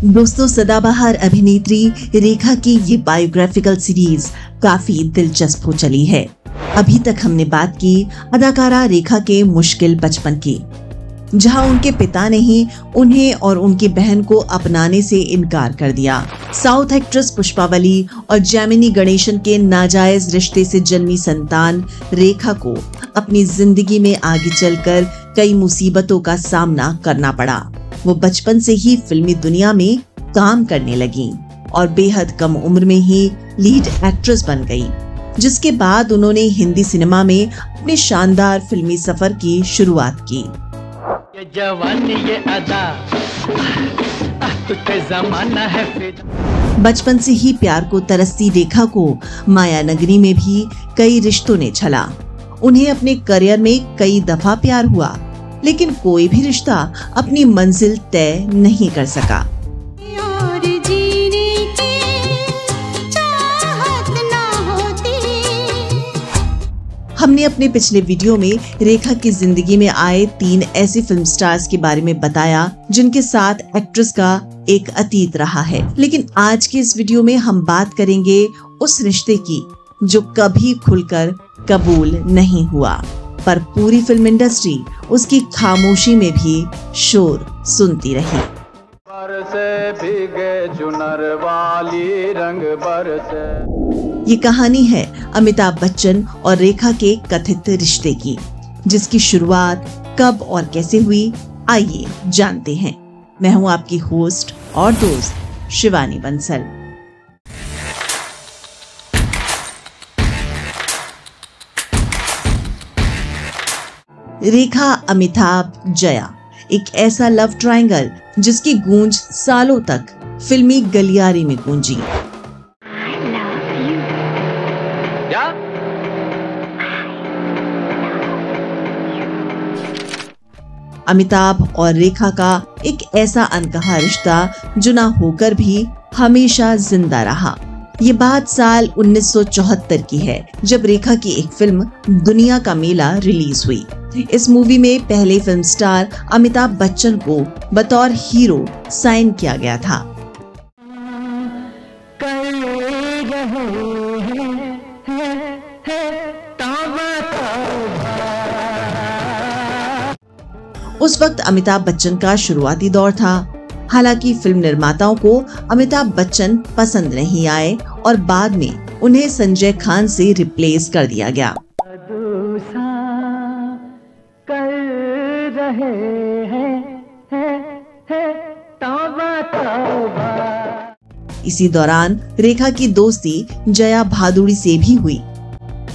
दोस्तों, सदाबहार अभिनेत्री रेखा की ये बायोग्राफिकल सीरीज काफी दिलचस्प हो चली है। अभी तक हमने बात की अदाकारा रेखा के मुश्किल बचपन की, जहां उनके पिता ने ही उन्हें और उनकी बहन को अपनाने से इनकार कर दिया। साउथ एक्ट्रेस पुष्पावली और जैमिनी गणेशन के नाजायज रिश्ते से जन्मी संतान रेखा को अपनी जिंदगी में आगे चलकर कई मुसीबतों का सामना करना पड़ा। वो बचपन से ही फिल्मी दुनिया में काम करने लगी और बेहद कम उम्र में ही लीड एक्ट्रेस बन गई, जिसके बाद उन्होंने हिंदी सिनेमा में अपने शानदार फिल्मी सफर की शुरुआत की। ये जवानी ये अदा, तुझे ज़माना है फिर। बचपन से ही प्यार को तरसती रेखा को माया नगरी में भी कई रिश्तों ने छला। उन्हें अपने करियर में कई दफा प्यार हुआ, लेकिन कोई भी रिश्ता अपनी मंजिल तय नहीं कर सका। हमने अपने पिछले वीडियो में रेखा की जिंदगी में आए 3 ऐसे फिल्म स्टार्स के बारे में बताया जिनके साथ एक्ट्रेस का एक अतीत रहा है, लेकिन आज के इस वीडियो में हम बात करेंगे उस रिश्ते की जो कभी खुलकर कबूल नहीं हुआ, पर पूरी फिल्म इंडस्ट्री उसकी खामोशी में भी शोर सुनती रही। बरसे भीगे चुनर वाली रंग बरसे। ये कहानी है अमिताभ बच्चन और रेखा के कथित रिश्ते की, जिसकी शुरुआत कब और कैसे हुई, आइए जानते हैं। मैं हूं आपकी होस्ट और दोस्त शिवानी बंसल। रेखा, अमिताभ, जया, एक ऐसा लव ट्रायंगल जिसकी गूंज सालों तक फिल्मी गलियारे में गूंजी। अमिताभ और रेखा का एक ऐसा अनकहा रिश्ता जो ना होकर भी हमेशा जिंदा रहा। ये बात साल 1974 की है, जब रेखा की एक फिल्म दुनिया का मेला रिलीज हुई। इस मूवी में पहले फिल्म स्टार अमिताभ बच्चन को बतौर हीरो साइन किया गया था। उस वक्त अमिताभ बच्चन का शुरुआती दौर था। हालांकि फिल्म निर्माताओं को अमिताभ बच्चन पसंद नहीं आए और बाद में उन्हें संजय खान से रिप्लेस कर दिया गया। इसी दौरान रेखा की दोस्ती जया भादुड़ी से भी हुई।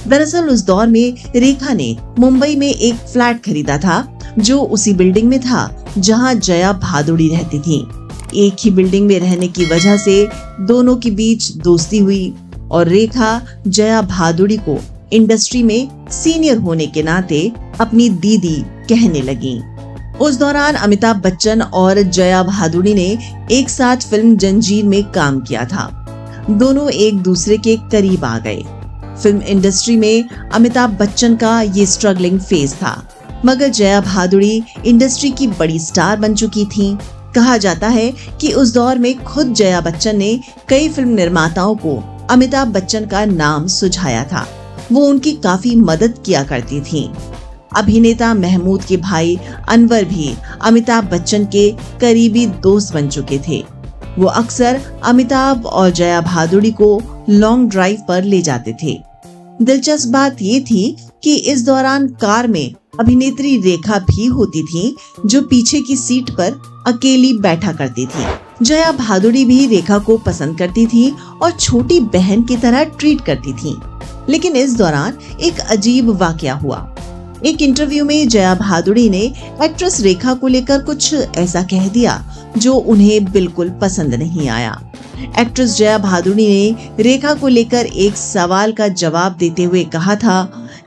दरअसल उस दौर में रेखा ने मुंबई में एक फ्लैट खरीदा था जो उसी बिल्डिंग में था जहां जया भादुड़ी रहती थी। एक ही बिल्डिंग में रहने की वजह से दोनों के बीच दोस्ती हुई और रेखा जया भादुड़ी को इंडस्ट्री में सीनियर होने के नाते अपनी दीदी कहने लगी। उस दौरान अमिताभ बच्चन और जया भादुड़ी ने एक साथ फिल्म जंजीर में काम किया था। दोनों एक दूसरे के करीब आ गए। फिल्म इंडस्ट्री में अमिताभ बच्चन का ये स्ट्रगलिंग फेज था, मगर जया भादुड़ी इंडस्ट्री की बड़ी स्टार बन चुकी थी। कहा जाता है कि उस दौर में खुद जया बच्चन ने कई फिल्म निर्माताओं को अमिताभ बच्चन का नाम सुझाया था। वो उनकी काफी मदद किया करती थी। अभिनेता महमूद के भाई अनवर भी अमिताभ बच्चन के करीबी दोस्त बन चुके थे। वो अक्सर अमिताभ और जया भादुड़ी को लॉन्ग ड्राइव पर ले जाते थे। दिलचस्प बात ये थी कि इस दौरान कार में अभिनेत्री रेखा भी होती थी, जो पीछे की सीट पर अकेली बैठा करती थी। जया भादुड़ी भी रेखा को पसंद करती थी और छोटी बहन की तरह ट्रीट करती थी। लेकिन इस दौरान एक अजीब वाकया हुआ। एक इंटरव्यू में जया भादुड़ी ने एक्ट्रेस रेखा को लेकर कुछ ऐसा कह दिया जो उन्हें बिल्कुल पसंद नहीं आया। एक्ट्रेस जया भादुड़ी ने रेखा को लेकर एक सवाल का जवाब देते हुए कहा था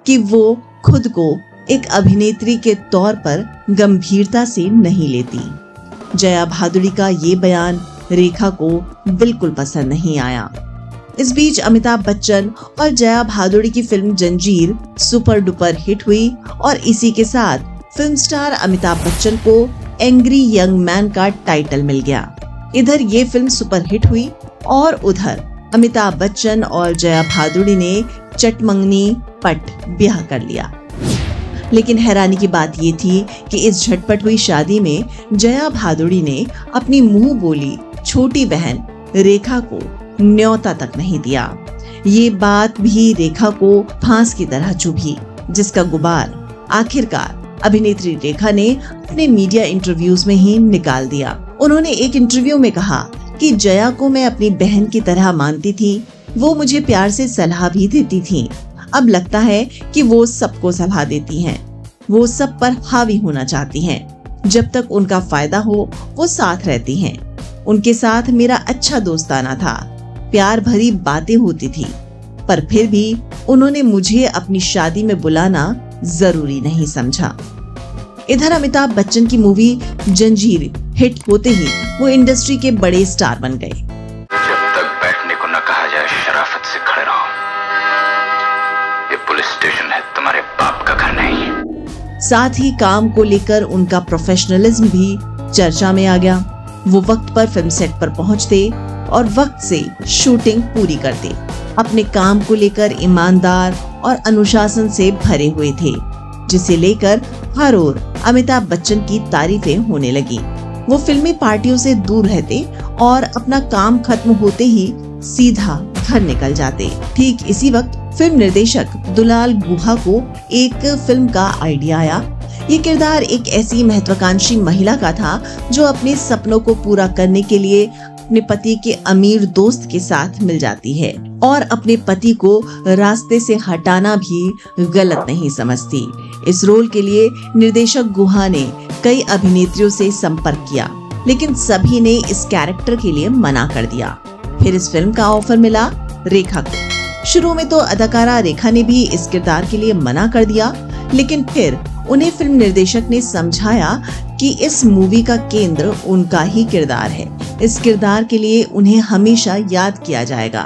कि वो खुद को एक अभिनेत्री के तौर पर गंभीरता से नहीं लेती। जया भादुड़ी का ये बयान रेखा को बिल्कुल पसंद नहीं आया। इस बीच अमिताभ बच्चन और जया भादुड़ी की फिल्म जंजीर सुपर डुपर हिट हुई और इसी के साथ फिल्म स्टार अमिताभ बच्चन को एंग्री यंग मैन का टाइटल मिल गया। इधर ये फिल्म सुपरहिट हुई और उधर अमिताभ बच्चन और जया भादुड़ी ने चटमंगनी पट ब्याह कर लिया। लेकिन हैरानी की बात ये थी कि इस झटपट हुई शादी में जया भादुड़ी ने अपनी मुंह बोली छोटी बहन रेखा को न्योता तक नहीं दिया। ये बात भी रेखा को फांस की तरह चुभी, जिसका गुबार आखिरकार अभिनेत्री रेखा ने अपने मीडिया इंटरव्यूज में ही निकाल दिया। उन्होंने एक इंटरव्यू में कहा कि जया को मैं अपनी बहन की तरह मानती थी, वो मुझे प्यार से सलाह भी देती थी। अब लगता है कि वो सबको सलाह देती हैं, वो सब पर हावी होना चाहती हैं। जब तक उनका फायदा हो वो साथ रहती हैं। उनके साथ मेरा अच्छा दोस्ताना था, प्यार भरी बातें होती थी, पर फिर भी उन्होंने मुझे अपनी शादी में बुलाना जरूरी नहीं समझा। इधर अमिताभ बच्चन की मूवी जंजीर हिट होते ही वो इंडस्ट्री के बड़े स्टार बन गए। जब तक बैठने को न कहा जाए शराफत से खड़े रहो। ये पुलिस स्टेशन है, तुम्हारे बाप का घर नहीं। साथ ही काम को लेकर उनका प्रोफेशनलिज्म भी चर्चा में आ गया। वो वक्त पर फिल्म सेट पर पहुंचते और वक्त से शूटिंग पूरी करते। अपने काम को लेकर ईमानदार और अनुशासन से भरे हुए थे, जिसे लेकर हर ओर अमिताभ बच्चन की तारीफें होने लगी। वो फिल्मी पार्टियों से दूर रहते और अपना काम खत्म होते ही सीधा घर निकल जाते। ठीक इसी वक्त फिल्म निर्देशक दुलाल गुहा को एक फिल्म का आइडिया आया। ये किरदार एक ऐसी महत्वाकांक्षी महिला का था जो अपने सपनों को पूरा करने के लिए अपने पति के अमीर दोस्त के साथ मिल जाती है और अपने पति को रास्ते से हटाना भी गलत नहीं समझती। इस रोल के लिए निर्देशक गुहा ने कई अभिनेत्रियों से संपर्क किया, लेकिन सभी ने इस कैरेक्टर के लिए मना कर दिया। फिर इस फिल्म का ऑफर मिला रेखा को। शुरू में तो अदाकारा रेखा ने भी इस किरदार के लिए मना कर दिया, लेकिन फिर उन्हें फिल्म निर्देशक ने समझाया कि इस मूवी का केंद्र उनका ही किरदार है। इस किरदार के लिए उन्हें हमेशा याद किया जाएगा।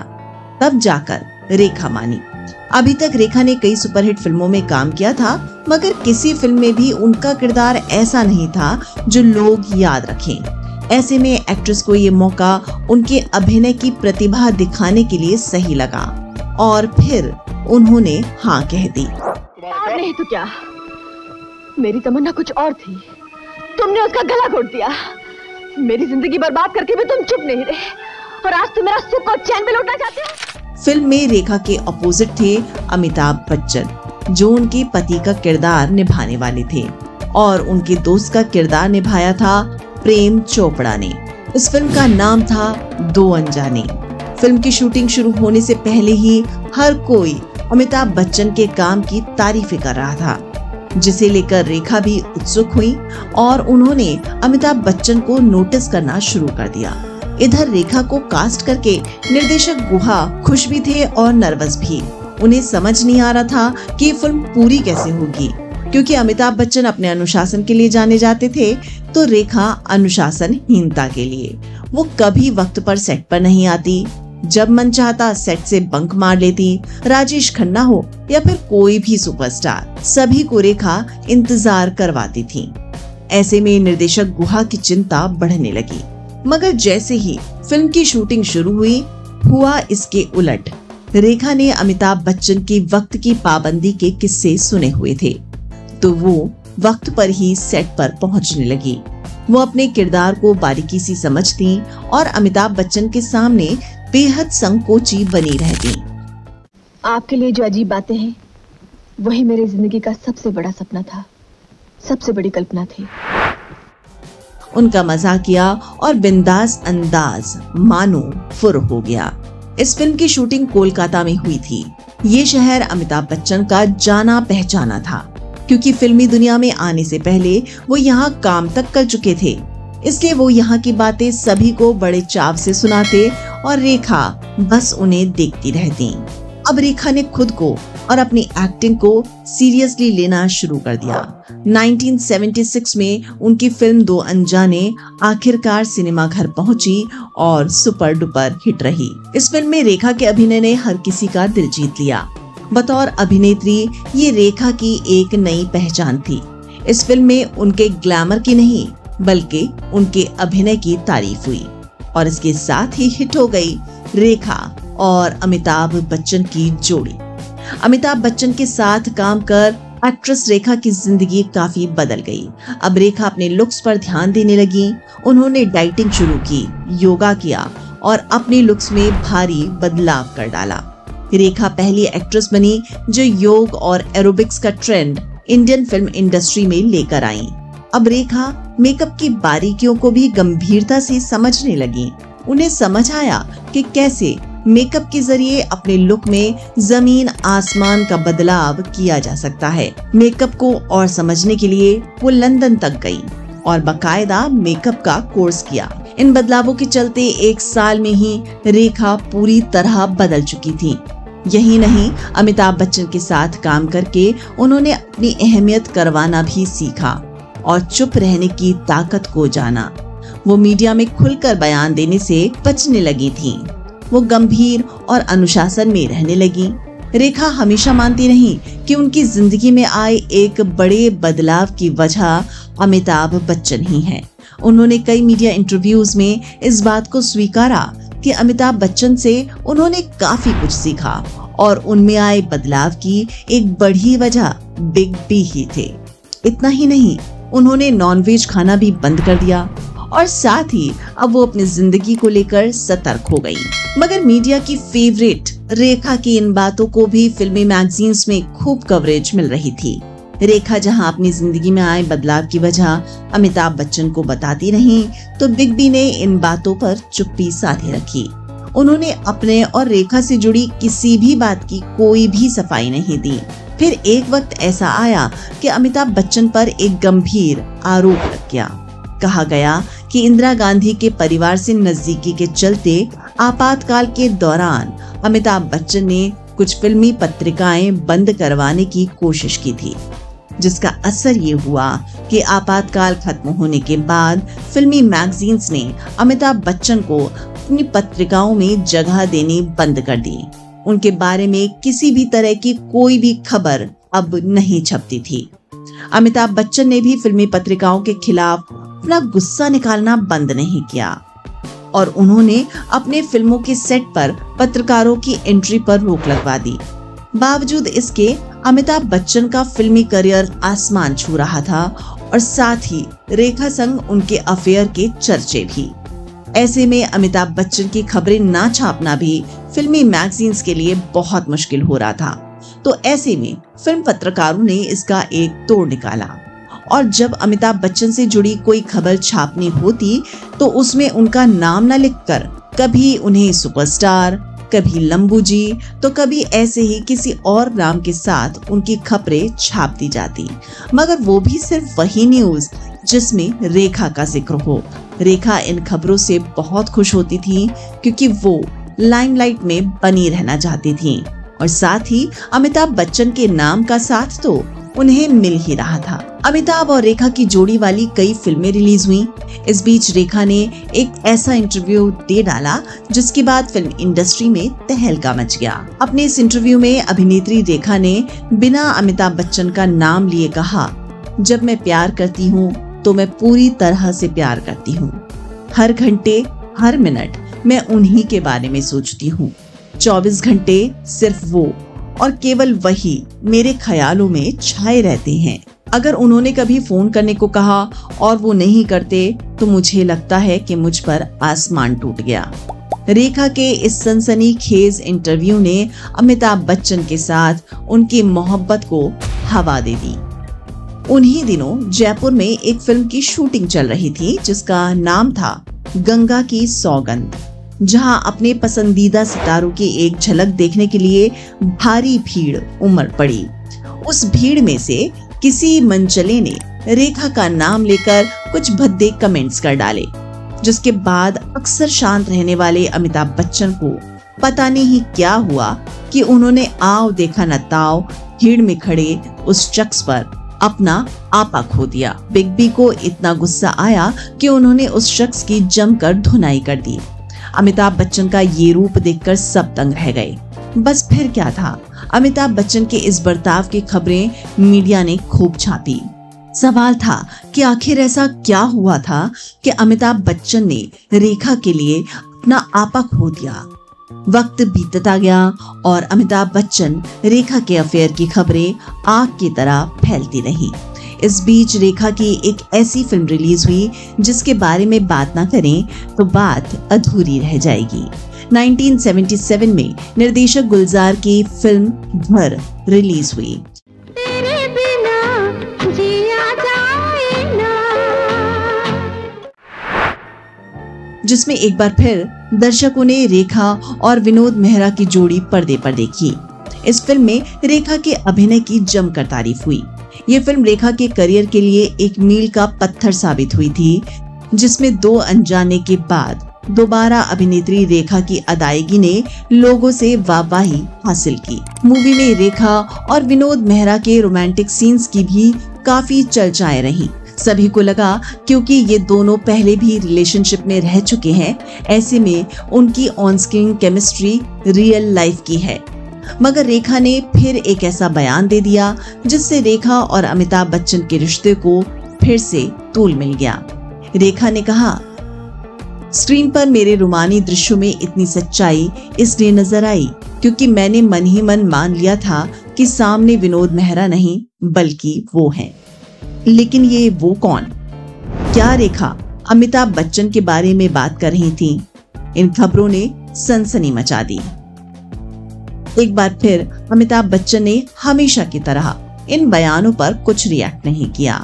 तब जाकर रेखा मानी। अभी तक रेखा ने कई सुपरहिट फिल्मों में काम किया था, मगर किसी फिल्म में भी उनका किरदार ऐसा नहीं था जो लोग याद रखें। ऐसे में एक्ट्रेस को ये मौका उनके अभिनय की प्रतिभा दिखाने के लिए सही लगा और फिर उन्होंने हाँ कह दी। और नहीं तो क्या, मेरी तमन्ना कुछ और थी, तुमने उसका गला घोट दिया। मेरी जिंदगी बर्बाद करके भी तुम चुप नहीं रहे और आज तुम मेरा सुख और चैन पे लौटना चाहते हो। फिल्म में रेखा के अपोजिट थे अमिताभ बच्चन, जो उनके पति का किरदार निभाने वाले थे, और उनके दोस्त का किरदार निभाया था प्रेम चोपड़ा ने। इस फिल्म का नाम था दो अनजाने। फिल्म की शूटिंग शुरू होने से पहले ही हर कोई अमिताभ बच्चन के काम की तारीफें कर रहा था, जिसे लेकर रेखा भी उत्सुक हुई और उन्होंने अमिताभ बच्चन को नोटिस करना शुरू कर दिया। इधर रेखा को कास्ट करके निर्देशक गुहा खुश भी थे और नर्वस भी। उन्हें समझ नहीं आ रहा था कि ये फिल्म पूरी कैसे होगी, क्योंकि अमिताभ बच्चन अपने अनुशासन के लिए जाने जाते थे, तो रेखा अनुशासनहीनता के लिए। वो कभी वक्त पर सेट पर नहीं आती, जब मन चाहता सेट से बंक मार लेती। राजेश खन्ना हो या फिर कोई भी सुपरस्टार, सभी को रेखा इंतजार करवाती थी। ऐसे में निर्देशक गुहा की चिंता बढ़ने लगी। मगर जैसे ही फिल्म की शूटिंग शुरू हुई, हुआ इसके उलट। रेखा ने अमिताभ बच्चन की वक्त की पाबंदी के किस्से सुने हुए थे, तो वो वक्त पर ही सेट पर पहुंचने लगी। वो अपने किरदार को बारीकी से समझती और अमिताभ बच्चन के सामने बेहद संकोची बनी रहती। आपके लिए जो अजीब बातें हैं, वही मेरी जिंदगी का सबसे बड़ा सपना था, सबसे बड़ी कल्पना थी। उनका मजाकिया और बिंदास अंदाज मानो फुर हो गया। इस फिल्म की शूटिंग कोलकाता में हुई थी। ये शहर अमिताभ बच्चन का जाना पहचाना था, क्योंकि फिल्मी दुनिया में आने से पहले वो यहाँ काम तक कर चुके थे। इसलिए वो यहाँ की बातें सभी को बड़े चाव से सुनाते और रेखा बस उन्हें देखती रहती। अब रेखा ने खुद को और अपनी एक्टिंग को सीरियसली लेना शुरू कर दिया। 1976 में उनकी फिल्म दो अनजाने आखिरकार सिनेमा घर पहुंची और सुपर डुपर हिट रही। इस फिल्म में रेखा के अभिनय ने हर किसी का दिल जीत लिया। बतौर अभिनेत्री ये रेखा की एक नई पहचान थी। इस फिल्म में उनके ग्लैमर की नहीं, बल्कि उनके अभिनय की तारीफ हुई। और इसके साथ ही हिट हो गई रेखा और अमिताभ बच्चन की जोड़ी। अमिताभ बच्चन के साथ काम कर एक्ट्रेस रेखा की जिंदगी काफी बदल गई। अब रेखा अपने लुक्स पर ध्यान देने लगी। उन्होंने डाइटिंग शुरू की, योगा किया और अपने लुक्स में भारी बदलाव कर डाला। रेखा पहली एक्ट्रेस बनी जो योग और एरोबिक्स का ट्रेंड इंडियन फिल्म इंडस्ट्री में लेकर आई। अब रेखा मेकअप की बारीकियों को भी गंभीरता से समझने लगी। उन्हें समझ आया कि कैसे मेकअप के जरिए अपने लुक में जमीन आसमान का बदलाव किया जा सकता है। मेकअप को और समझने के लिए वो लंदन तक गई और बाकायदा मेकअप का कोर्स किया। इन बदलावों के चलते 1 साल में ही रेखा पूरी तरह बदल चुकी थी। यही नहीं, अमिताभ बच्चन के साथ काम करके उन्होंने अपनी अहमियत करवाना भी सीखा और चुप रहने की ताकत को जाना। वो मीडिया में खुलकर बयान देने से बचने लगी थी। वो गंभीर और अनुशासन में रहने लगी। रेखा हमेशा मानती रही कि उनकी जिंदगी में आए एक बड़े बदलाव की वजह अमिताभ बच्चन ही है। उन्होंने कई मीडिया इंटरव्यूज में इस बात को स्वीकारा कि अमिताभ बच्चन से उन्होंने काफी कुछ सीखा और उनमें आए बदलाव की एक बड़ी वजह बिग बी ही थे। इतना ही नहीं, उन्होंने नॉनवेज खाना भी बंद कर दिया और साथ ही अब वो अपनी जिंदगी को लेकर सतर्क हो गई। मगर मीडिया की फेवरेट रेखा की इन बातों को भी फिल्मी मैगजीन्स में खूब कवरेज मिल रही थी। रेखा जहां अपनी जिंदगी में आए बदलाव की वजह अमिताभ बच्चन को बताती रही, तो बिग बी ने इन बातों पर चुप्पी साधे रखी। उन्होंने अपने और रेखा से जुड़ी किसी भी बात की कोई भी सफाई नहीं दी। फिर एक वक्त ऐसा आया कि अमिताभ बच्चन पर एक गंभीर आरोप लग गया। कहा गया कि इंदिरा गांधी के परिवार से नजदीकी के चलते आपातकाल के दौरान अमिताभ बच्चन ने कुछ फिल्मी पत्रिकाएं बंद करवाने की कोशिश की थी, जिसका असर ये हुआ कि आपातकाल खत्म होने के बाद फिल्मी मैगजीन्स ने अमिताभ बच्चन को अपनी पत्रिकाओं में जगह देनी बंद कर दी। उनके बारे में किसी भी तरह की कोई भी खबर अब नहीं छपती थी। अमिताभ बच्चन ने भी फिल्मी पत्रिकाओं के खिलाफ अपना गुस्सा निकालना बंद नहीं किया और उन्होंने अपने फिल्मों के सेट पर पत्रकारों की एंट्री पर रोक लगवा दी। बावजूद इसके अमिताभ बच्चन का फिल्मी करियर आसमान छू रहा था और साथ ही रेखा संग उनके अफेयर के चर्चे भी। ऐसे में अमिताभ बच्चन की खबरें ना छापना भी फिल्मी मैगजीन्स के लिए बहुत मुश्किल हो रहा था। तो ऐसे में फिल्म पत्रकारों ने इसका एक तोड़ निकाला और जब अमिताभ बच्चन से जुड़ी कोई खबर छापनी होती तो उसमें उनका नाम न लिखकर कभी उन्हें सुपरस्टार, कभी लंबू जी, तो कभी ऐसे ही किसी और नाम के साथ उनकी खबरें छाप दी जाती, मगर वो भी सिर्फ वही न्यूज जिसमें रेखा का जिक्र हो। रेखा इन खबरों से बहुत खुश होती थी क्योंकि वो लाइमलाइट में बनी रहना चाहती थी और साथ ही अमिताभ बच्चन के नाम का साथ तो उन्हें मिल ही रहा था। अमिताभ और रेखा की जोड़ी वाली कई फिल्में रिलीज हुई। इस बीच रेखा ने एक ऐसा इंटरव्यू दे डाला जिसके बाद फिल्म इंडस्ट्री में तहलका मच गया। अपने इस इंटरव्यू में अभिनेत्री रेखा ने बिना अमिताभ बच्चन का नाम लिए कहा, जब मैं प्यार करती हूँ तो मैं पूरी तरह से प्यार करती हूँ। हर घंटे हर मिनट मैं उन्हीं के बारे में सोचती हूँ। 24 घंटे सिर्फ वो और केवल वही मेरे ख्यालों में छाए रहते हैं। अगर उन्होंने कभी फोन करने को कहा और वो नहीं करते तो मुझे लगता है कि मुझ पर आसमान टूट गया। रेखा के इस सनसनीखेज इंटरव्यू ने अमिताभ बच्चन के साथ उनकी मोहब्बत को हवा दे दी। उन्हीं दिनों जयपुर में एक फिल्म की शूटिंग चल रही थी जिसका नाम था गंगा की सौगंध, जहां अपने पसंदीदा सितारों की एक झलक देखने के लिए भारी भीड़ उमड़ पड़ी। उस भीड़ में से किसी मनचले ने रेखा का नाम लेकर कुछ भद्दे कमेंट्स कर डाले, जिसके बाद अक्सर शांत रहने वाले अमिताभ बच्चन को पता नहीं क्या हुआ कि उन्होंने आओ देखा न ताओ भीड़ में खड़े उस शख्स पर अपना आपा खो दिया। बिग बी को इतना गुस्सा आया कि उन्होंने उस शख्स की जमकर धुनाई कर दी। अमिताभ बच्चन का ये रूप देखकर सब दंग रह गए। बस फिर क्या था, अमिताभ बच्चन के इस बर्ताव की खबरें मीडिया ने खूब छापी। सवाल था कि आखिर ऐसा क्या हुआ था कि अमिताभ बच्चन ने रेखा के लिए अपना आपा खो दिया। वक्त बीतता गया और अमिताभ बच्चन रेखा के अफेयर की खबरें आग की तरह फैलती रही। इस बीच रेखा की एक ऐसी फिल्म रिलीज हुई जिसके बारे में बात ना करें तो बात अधूरी रह जाएगी। 1977 में निर्देशक गुलजार की फिल्म घर रिलीज हुई। तेरे बिना जिया जाए ना। जिसमें एक बार फिर दर्शकों ने रेखा और विनोद मेहरा की जोड़ी पर्दे पर देखी। इस फिल्म में रेखा के अभिनय की जमकर तारीफ हुई। ये फिल्म रेखा के करियर के लिए एक मील का पत्थर साबित हुई थी, जिसमें 2 अनजाने के बाद दोबारा अभिनेत्री रेखा की अदायगी ने लोगों से वाहवाही हासिल की। मूवी में रेखा और विनोद मेहरा के रोमांटिक सीन्स की भी काफी चर्चाएं रही। सभी को लगा क्योंकि ये दोनों पहले भी रिलेशनशिप में रह चुके हैं, ऐसे में उनकी on screen chemistry real life की है। मगर रेखा ने फिर एक ऐसा बयान दे दिया जिससे रेखा और अमिताभ बच्चन के रिश्ते को फिर से तूल मिल गया। रेखा ने कहा, स्क्रीन पर मेरे रोमानी दृश्यों में इतनी सच्चाई इसलिए नजर आई क्योंकि मैंने मन ही मन मान लिया था कि सामने विनोद मेहरा नहीं बल्कि वो हैं। लेकिन ये वो कौन? क्या रेखा अमिताभ बच्चन के बारे में बात कर रही थी? इन खबरों ने सनसनी मचा दी। एक बार फिर अमिताभ बच्चन ने हमेशा की तरह इन बयानों पर कुछ रिएक्ट नहीं किया।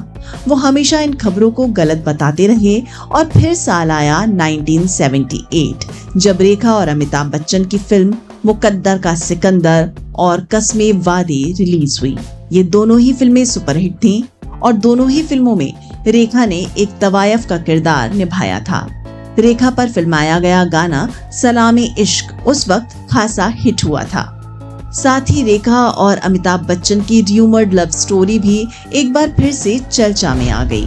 वो हमेशा इन खबरों को गलत बताते रहे और फिर साल आया 1978 जब रेखा और अमिताभ बच्चन की फिल्म मुकद्दर का सिकंदर और कस्मे वादे रिलीज हुई। ये दोनों ही फिल्में सुपरहिट थीं और दोनों ही फिल्मों में रेखा ने एक तवायफ का किरदार निभाया था। रेखा पर फिल्माया गया गाना सलामे इश्क उस वक्त खासा हिट हुआ था। साथ ही रेखा और अमिताभ बच्चन की र्यूमर्ड लव स्टोरी भी एक बार फिर से चर्चा में आ गई।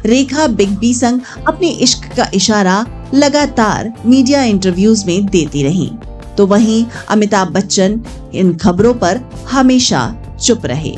रेखा बिग बी संग अपने इश्क का इशारा लगातार मीडिया इंटरव्यूज में देती रही, तो वहीं अमिताभ बच्चन इन खबरों पर हमेशा चुप रहे।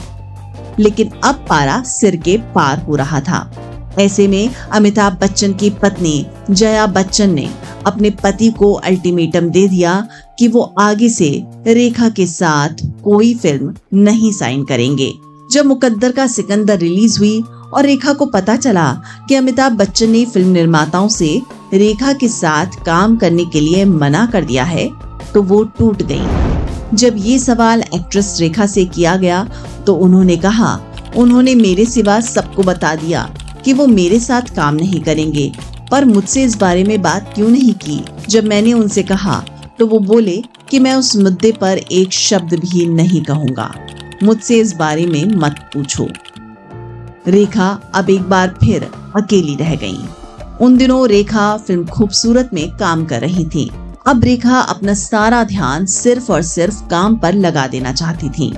लेकिन अब पारा सिर के पार हो रहा था। ऐसे में अमिताभ बच्चन की पत्नी जया बच्चन ने अपने पति को अल्टीमेटम दे दिया कि वो आगे से रेखा के साथ कोई फिल्म नहीं साइन करेंगे। जब मुकद्दर का सिकंदर रिलीज हुई और रेखा को पता चला कि अमिताभ बच्चन ने फिल्म निर्माताओं से रेखा के साथ काम करने के लिए मना कर दिया है, तो वो टूट गई। जब ये सवाल एक्ट्रेस रेखा से किया गया तो उन्होंने कहा, उन्होंने मेरे सिवा सबको बता दिया कि वो मेरे साथ काम नहीं करेंगे, पर मुझसे इस बारे में बात क्यों नहीं की। जब मैंने उनसे कहा तो वो बोले कि मैं उस मुद्दे पर एक शब्द भी नहीं कहूँगा, मुझसे इस बारे में मत पूछो। रेखा अब एक बार फिर अकेली रह गई। उन दिनों रेखा फिल्म खूबसूरत में काम कर रही थी। अब रेखा अपना सारा ध्यान सिर्फ और सिर्फ काम पर लगा देना चाहती थी,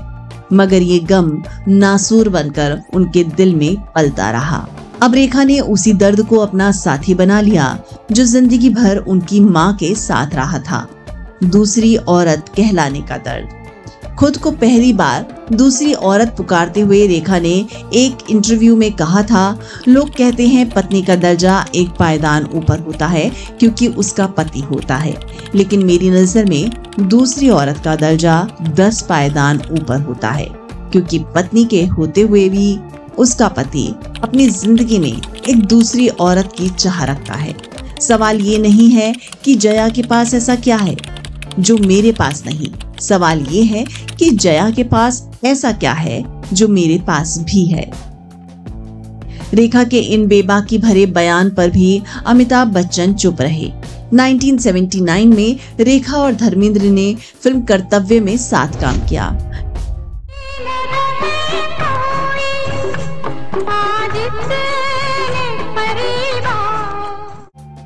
मगर ये गम नासूर बनकर उनके दिल में पलता रहा। अब रेखा ने उसी दर्द को अपना साथी बना लिया जो जिंदगी भर उनकी माँ के साथ रहा था, दूसरी औरत कहलाने का दर्द। खुद को पहली बार दूसरी औरत पुकारते हुए रेखा ने एक इंटरव्यू में कहा था, लोग कहते हैं पत्नी का दर्जा एक पायदान ऊपर होता है क्योंकि उसका पति होता है, लेकिन मेरी नजर में दूसरी औरत का दर्जा 10 पायदान ऊपर होता है, क्योंकि पत्नी के होते हुए भी उसका पति अपनी जिंदगी में एक दूसरी औरत की चाह रखता है। सवाल ये नहीं है कि जया के पास ऐसा क्या है जो मेरे पास नहीं, सवाल ये है कि जया के पास ऐसा क्या है जो मेरे पास भी है। रेखा के इन बेबाकी भरे बयान पर भी अमिताभ बच्चन चुप रहे। 1979 में रेखा और धर्मेंद्र ने फिल्म कर्तव्य में साथ काम किया।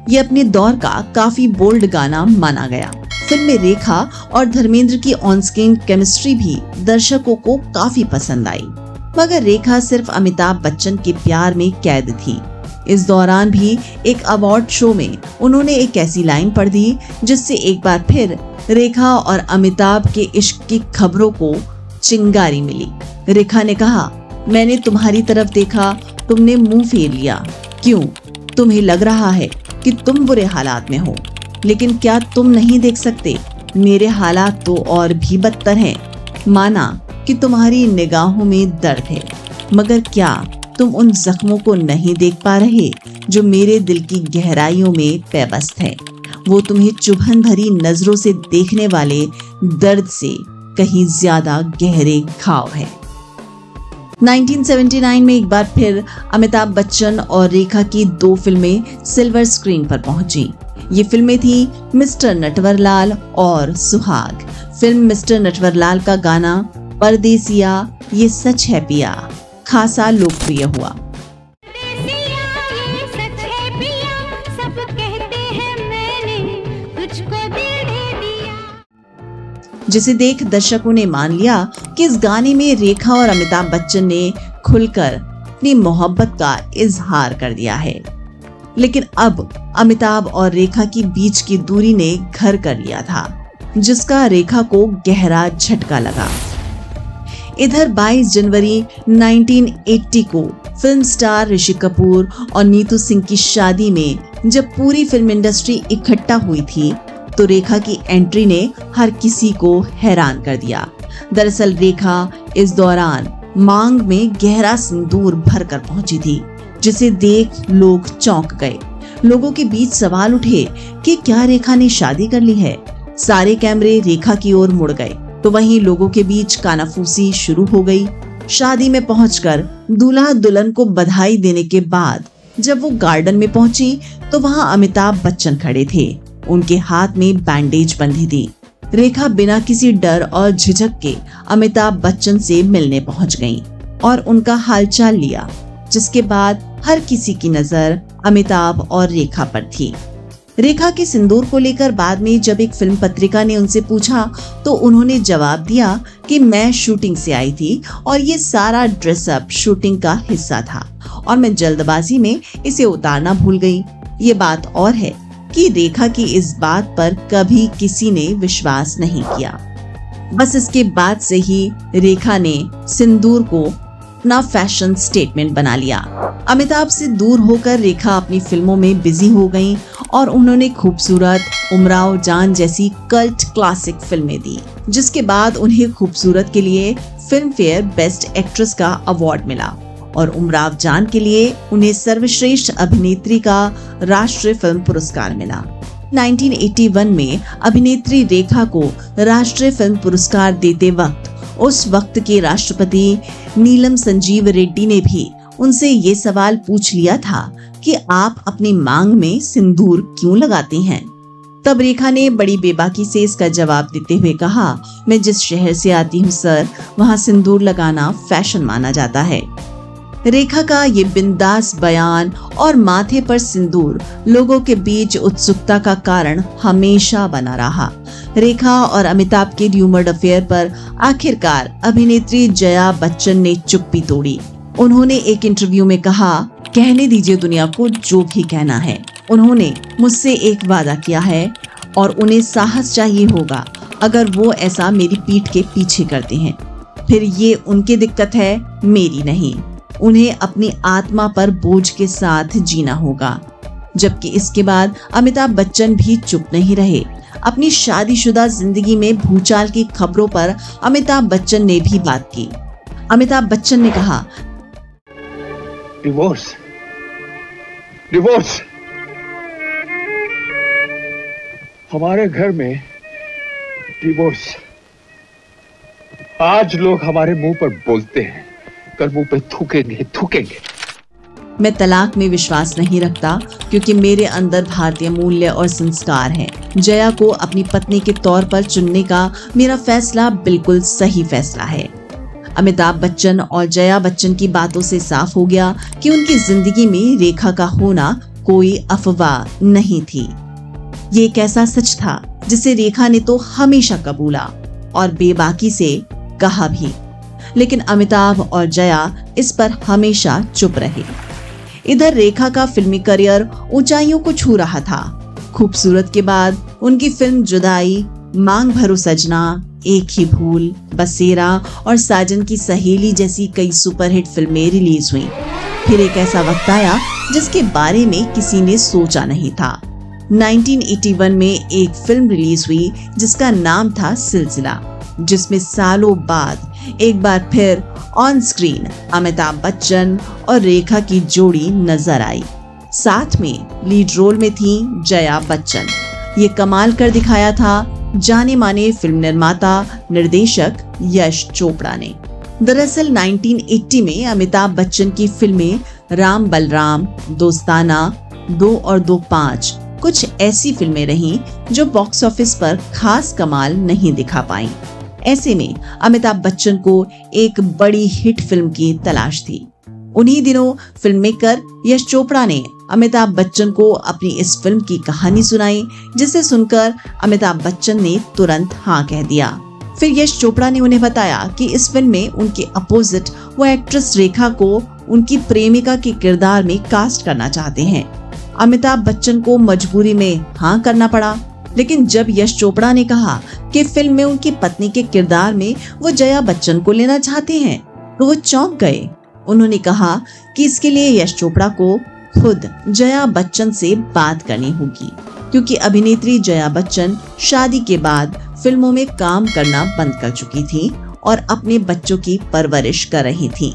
ये अपने दौर का काफी बोल्ड गाना माना गया। फिल्म में रेखा और धर्मेंद्र की ऑन स्क्रीन केमिस्ट्री भी दर्शकों को काफी पसंद आई, मगर रेखा सिर्फ अमिताभ बच्चन के प्यार में कैद थी। इस दौरान भी एक अवार्ड शो में उन्होंने एक ऐसी लाइन पढ़ दी जिससे एक बार फिर रेखा और अमिताभ के इश्क की खबरों को चिंगारी मिली। रेखा ने कहा, मैंने तुम्हारी तरफ देखा, तुमने मुंह फेर लिया। क्यों? तुम्हें लग रहा है कि तुम बुरे हालात में हो, लेकिन क्या तुम नहीं देख सकते? मेरे हालात तो और भी बदतर हैं। माना कि तुम्हारी निगाहों में दर्द है, मगर क्या तुम उन जख्मों को नहीं देख पा रहे जो मेरे दिल की गहराइयों में पैबस्त है? वो तुम्हें चुभन भरी नजरों से देखने वाले दर्द से कहीं ज्यादा गहरे घाव है। 1979 में एक बार फिर अमिताभ बच्चन और रेखा की 2 फिल्में सिल्वर स्क्रीन पर पहुंची। ये फिल्में थी मिस्टर नटवरलाल और सुहाग। फिल्म मिस्टर नटवरलाल का गाना परदेसिया ये सच है पिया खासा लोकप्रिय हुआ। जिसे देख दर्शकों ने मान लिया कि इस गाने में रेखा और अमिताभ बच्चन ने खुलकर अपनी मोहब्बत का इजहार कर दिया है। लेकिन अब अमिताभ और रेखा की बीच की दूरी ने घर कर लिया था, जिसका रेखा को गहरा झटका लगा। इधर 22 जनवरी 1980 को फिल्म स्टार ऋषि कपूर और नीतू सिंह की शादी में जब पूरी फिल्म इंडस्ट्री इकट्ठा हुई थी, तो रेखा की एंट्री ने हर किसी को हैरान कर दिया। दरअसल रेखा इस दौरान मांग में गहरा सिंदूर भरकर पहुंची थी, जिसे देख लोग चौंक गए। लोगों के बीच सवाल उठे कि क्या रेखा ने शादी कर ली है। सारे कैमरे रेखा की ओर मुड़ गए, तो वहीं लोगों के बीच कानाफूसी शुरू हो गई। शादी में पहुंचकर दूल्हा दुल्हन को बधाई देने के बाद जब वो गार्डन में पहुंची, तो वहां अमिताभ बच्चन खड़े थे। उनके हाथ में बैंडेज बंधी थी। रेखा बिना किसी डर और झिझक के अमिताभ बच्चन से मिलने पहुंच गईं और उनका हालचाल लिया, जिसके बाद हर किसी की नजर अमिताभ और रेखा पर थी। रेखा के सिंदूर को लेकर बाद में जब एक फिल्म पत्रिका ने उनसे पूछा, तो उन्होंने जवाब दिया कि मैं शूटिंग से आई थी और ये सारा ड्रेसअप शूटिंग का हिस्सा था और मैं जल्दबाजी में इसे उतारना भूल गई। ये बात और है कि रेखा की इस बात पर कभी किसी ने विश्वास नहीं किया। बस इसके बाद से ही रेखा ने सिंदूर को अपना फैशन स्टेटमेंट बना लिया। अमिताभ से दूर होकर रेखा अपनी फिल्मों में बिजी हो गईं और उन्होंने खूबसूरत, उमराव जान जैसी कल्ट क्लासिक फिल्में दी, जिसके बाद उन्हें खूबसूरत के लिए फिल्म फेयर बेस्ट एक्ट्रेस का अवार्ड मिला और उमराव जान के लिए उन्हें सर्वश्रेष्ठ अभिनेत्री का राष्ट्रीय फिल्म पुरस्कार मिला। 1981 में अभिनेत्री रेखा को राष्ट्रीय फिल्म पुरस्कार देते वक्त उस वक्त के राष्ट्रपति नीलम संजीव रेड्डी ने भी उनसे ये सवाल पूछ लिया था कि आप अपनी मांग में सिंदूर क्यों लगाती हैं। तब रेखा ने बड़ी बेबाकी से इसका जवाब देते हुए कहा, मैं जिस शहर से आती हूँ सर, वहाँ सिंदूर लगाना फैशन माना जाता है। रेखा का ये बिंदास बयान और माथे पर सिंदूर लोगों के बीच उत्सुकता का कारण हमेशा बना रहा। रेखा और अमिताभ के र्यूमर्ड अफेयर पर आखिरकार अभिनेत्री जया बच्चन ने चुप्पी तोड़ी। उन्होंने एक इंटरव्यू में कहा, कहने दीजिए दुनिया को जो भी कहना है। उन्होंने मुझसे एक वादा किया है और उन्हें साहस चाहिए होगा अगर वो ऐसा मेरी पीठ के पीछे करते हैं। फिर ये उनकी दिक्कत है, मेरी नहीं। उन्हें अपनी आत्मा पर बोझ के साथ जीना होगा। जबकि इसके बाद अमिताभ बच्चन भी चुप नहीं रहे। अपनी शादीशुदा जिंदगी में भूचाल की खबरों पर अमिताभ बच्चन ने भी बात की। अमिताभ बच्चन ने कहा, डिवोर्स डिवोर्स हमारे घर में डिवोर्स। आज लोग हमारे मुंह पर बोलते हैं, कल मुंह पे थूकेंगे। मैं तलाक में विश्वास नहीं रखता क्योंकि मेरे अंदर भारतीय मूल्य और संस्कार हैं। जया को अपनी पत्नी के तौर पर चुनने का मेरा फैसला बिल्कुल सही फैसला है। अमिताभ बच्चन और जया बच्चन की बातों से साफ हो गया कि उनकी जिंदगी में रेखा का होना कोई अफवाह नहीं थी। ये एक ऐसा सच था जिसे रेखा ने तो हमेशा कबूला और बेबाकी से कहा भी, लेकिन अमिताभ और जया इस पर हमेशा चुप रहे। इधर रेखा का फिल्मी करियर ऊंचाइयों को छू रहा था। खूबसूरत के बाद उनकी फिल्म जुदाई, मांग भरो सजना, एक ही भूल, बसेरा और साजन की सहेली जैसी कई सुपरहिट फिल्में रिलीज हुई। फिर एक ऐसा वक्त आया जिसके बारे में किसी ने सोचा नहीं था। 1981 में एक फिल्म रिलीज हुई जिसका नाम था सिलसिला, जिसमें सालों बाद एक बार फिर ऑन स्क्रीन अमिताभ बच्चन और रेखा की जोड़ी नजर आई। साथ में लीड रोल में थी जया बच्चन। ये कमाल कर दिखाया था जाने माने फिल्म निर्माता निर्देशक यश चोपड़ा ने। दरअसल 1980 में अमिताभ बच्चन की फिल्में राम बलराम, दोस्ताना, 2 और 2 5 कुछ ऐसी फिल्में रहीं जो बॉक्स ऑफिस पर खास कमाल नहीं दिखा पाईं। ऐसे में अमिताभ बच्चन को एक बड़ी हिट फिल्म की तलाश थी। उन्हीं दिनों फिल्म मेकर यश चोपड़ा ने अमिताभ बच्चन को अपनी इस फिल्म की कहानी सुनाई, जिसे सुनकर अमिताभ बच्चन ने तुरंत हाँ कह दिया। फिर यश चोपड़ा ने उन्हें बताया कि इस फिल्म में उनके अपोजिट वो एक्ट्रेस रेखा को उनकी प्रेमिका के किरदार में कास्ट करना चाहते हैं। अमिताभ बच्चन को मजबूरी में हाँ करना पड़ा, लेकिन जब यश चोपड़ा ने कहा कि फिल्म में उनकी पत्नी के किरदार में वो जया बच्चन को लेना चाहते हैं, तो वो चौंक गए। उन्होंने कहा कि इसके लिए यश चोपड़ा को खुद जया बच्चन से बात करनी होगी, क्योंकि अभिनेत्री जया बच्चन शादी के बाद फिल्मों में काम करना बंद कर चुकी थी और अपने बच्चों की परवरिश कर रही थी।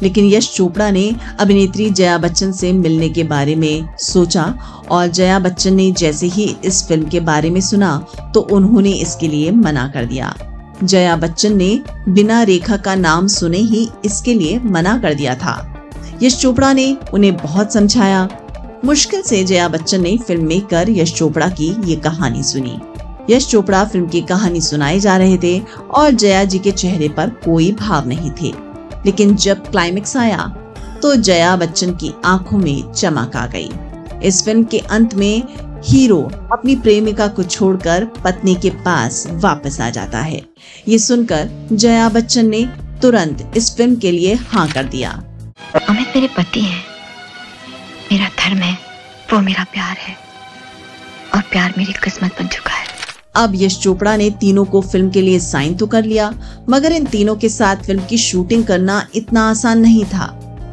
लेकिन यश चोपड़ा ने अभिनेत्री जया बच्चन से मिलने के बारे में सोचा और जया बच्चन ने जैसे ही इस फिल्म के बारे में सुना तो उन्होंने इसके लिए मना कर दिया। जया बच्चन ने बिना रेखा का नाम सुने ही इसके लिए मना कर दिया था। यश चोपड़ा ने उन्हें बहुत समझाया। मुश्किल से जया बच्चन ने फिल्म मेकर यश चोपड़ा की ये कहानी सुनी। यश चोपड़ा फिल्म की कहानी सुनाए जा रहे थे और जया जी के चेहरे पर कोई भाव नहीं थे, लेकिन जब क्लाइमेक्स आया तो जया बच्चन की आंखों में चमक आ गई। इस फिल्म के अंत में हीरो अपनी प्रेमिका को छोड़कर पत्नी के पास वापस आ जाता है। ये सुनकर जया बच्चन ने तुरंत इस फिल्म के लिए हाँ कर दिया। अमित मेरे पति हैं, मेरा धर्म है, वो मेरा प्यार है और प्यार मेरी किस्मत बन चुका है। अब यश चोपड़ा ने तीनों को फिल्म के लिए साइन तो कर लिया, मगर इन तीनों के साथ फिल्म की शूटिंग करना इतना आसान नहीं था,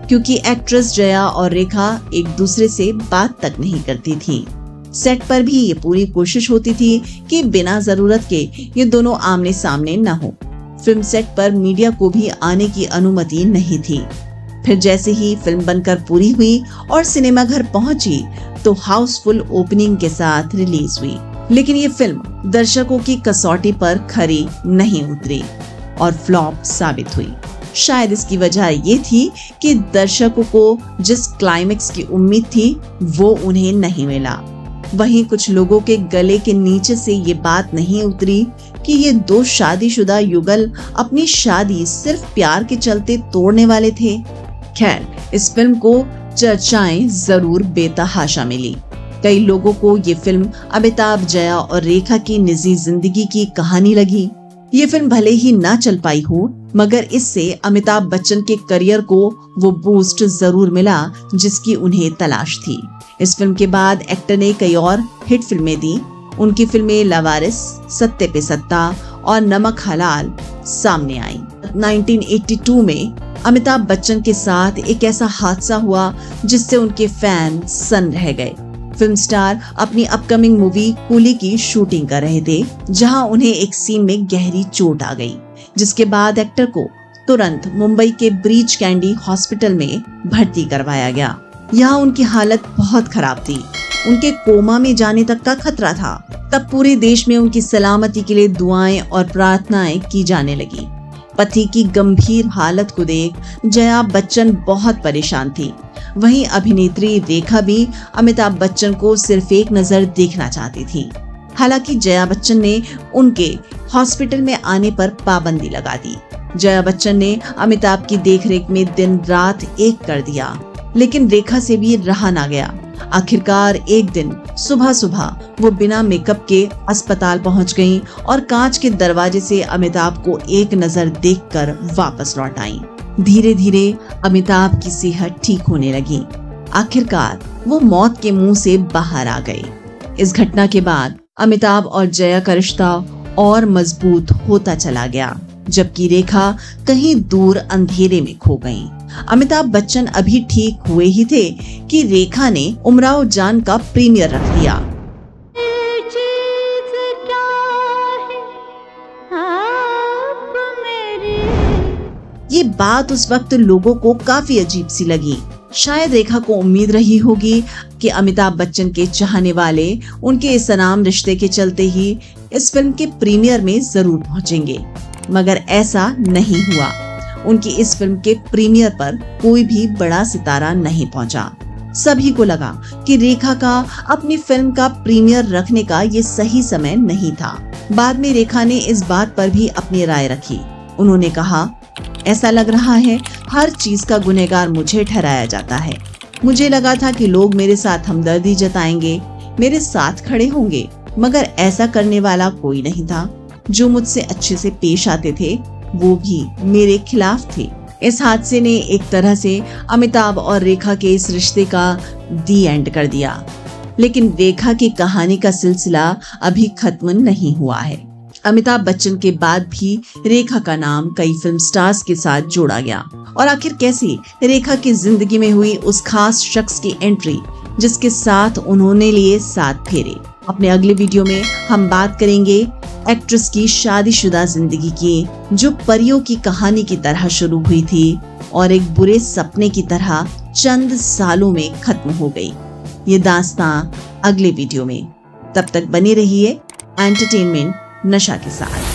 क्योंकि एक्ट्रेस जया और रेखा एक दूसरे से बात तक नहीं करती थी। सेट पर भी ये पूरी कोशिश होती थी कि बिना जरूरत के ये दोनों आमने सामने न हो। फिल्म सेट पर मीडिया को भी आने की अनुमति नहीं थी। फिर जैसे ही फिल्म बनकर पूरी हुई और सिनेमाघर पहुंची तो हाउसफुल ओपनिंग के साथ रिलीज हुई, लेकिन ये फिल्म दर्शकों की कसौटी पर खरी नहीं उतरी और फ्लॉप साबित हुई। शायद इसकी वजह ये थी कि दर्शकों को जिस क्लाइमेक्स की उम्मीद थी वो उन्हें नहीं मिला। वहीं कुछ लोगों के गले के नीचे से ये बात नहीं उतरी कि ये दो शादीशुदा युगल अपनी शादी सिर्फ प्यार के चलते तोड़ने वाले थे। खैर, इस फिल्म को चर्चाएं जरूर बेतहाशा मिली। कई लोगों को ये फिल्म अमिताभ, जया और रेखा की निजी जिंदगी की कहानी लगी। ये फिल्म भले ही ना चल पाई हो, मगर इससे अमिताभ बच्चन के करियर को वो बूस्ट जरूर मिला जिसकी उन्हें तलाश थी। इस फिल्म के बाद एक्टर ने कई और हिट फिल्में दी। उनकी फिल्में लावारिस, सत्ते पे सत्ता और नमक हलाल सामने आई। 1982 में अमिताभ बच्चन के साथ एक ऐसा हादसा हुआ जिससे उनके फैन सन्न रह गए। फिल्म स्टार अपनी अपकमिंग मूवी कूली की शूटिंग कर रहे थे, जहां उन्हें एक सीन में गहरी चोट आ गई, जिसके बाद एक्टर को तुरंत मुंबई के ब्रीच कैंडी हॉस्पिटल में भर्ती करवाया गया। यहाँ उनकी हालत बहुत खराब थी, उनके कोमा में जाने तक का खतरा था। तब पूरे देश में उनकी सलामती के लिए दुआएं और प्रार्थनाएं की जाने लगी। पति की गंभीर हालत को देख जया बच्चन बहुत परेशान थी। वहीं अभिनेत्री रेखा भी अमिताभ बच्चन को सिर्फ एक नजर देखना चाहती थी। हालांकि जया बच्चन ने उनके हॉस्पिटल में आने पर पाबंदी लगा दी। जया बच्चन ने अमिताभ की देखरेख में दिन रात एक कर दिया, लेकिन रेखा से भी रहा ना गया। आखिरकार एक दिन सुबह सुबह वो बिना मेकअप के अस्पताल पहुंच गईं और कांच के दरवाजे से अमिताभ को एक नजर देखकर वापस लौट आईं। धीरे धीरे अमिताभ की सेहत ठीक होने लगी। आखिरकार वो मौत के मुंह से बाहर आ गए। इस घटना के बाद अमिताभ और जया का रिश्ता और मजबूत होता चला गया, जबकि रेखा कहीं दूर अंधेरे में खो गई। अमिताभ बच्चन अभी ठीक हुए ही थे कि रेखा ने उमराव जान का प्रीमियर रख दिया। ये बात उस वक्त लोगों को काफी अजीब सी लगी। शायद रेखा को उम्मीद रही होगी कि अमिताभ बच्चन के चाहने वाले उनके इस सनाम रिश्ते के चलते ही इस फिल्म के प्रीमियर में जरूर पहुंचेंगे, मगर ऐसा नहीं हुआ। उनकी इस फिल्म के प्रीमियर पर कोई भी बड़ा सितारा नहीं पहुंचा। सभी को लगा कि रेखा का अपनी फिल्म का प्रीमियर रखने का ये सही समय नहीं था। बाद में रेखा ने इस बात पर भी अपनी राय रखी। उन्होंने कहा, ऐसा लग रहा है हर चीज का गुनहगार मुझे ठहराया जाता है। मुझे लगा था कि लोग मेरे साथ हमदर्दी जताएंगे, मेरे साथ खड़े होंगे, मगर ऐसा करने वाला कोई नहीं था। जो मुझसे अच्छे से पेश आते थे वो भी मेरे खिलाफ थे। इस हादसे ने एक तरह से अमिताभ और रेखा के इस रिश्ते का दी एंड कर दिया। लेकिन रेखा की कहानी का सिलसिला अभी खत्म नहीं हुआ है। अमिताभ बच्चन के बाद भी रेखा का नाम कई फिल्म स्टार्स के साथ जोड़ा गया। और आखिर कैसी रेखा की जिंदगी में हुई उस खास शख्स की एंट्री जिसके साथ उन्होंने लिए 7 फेरे। अपने अगले वीडियो में हम बात करेंगे एक्ट्रेस की शादीशुदा जिंदगी की, जो परियों की कहानी की तरह शुरू हुई थी और एक बुरे सपने की तरह चंद सालों में खत्म हो गई। ये दास्तां अगले वीडियो में। तब तक बने रहिए एंटरटेनमेंट नशा के साथ।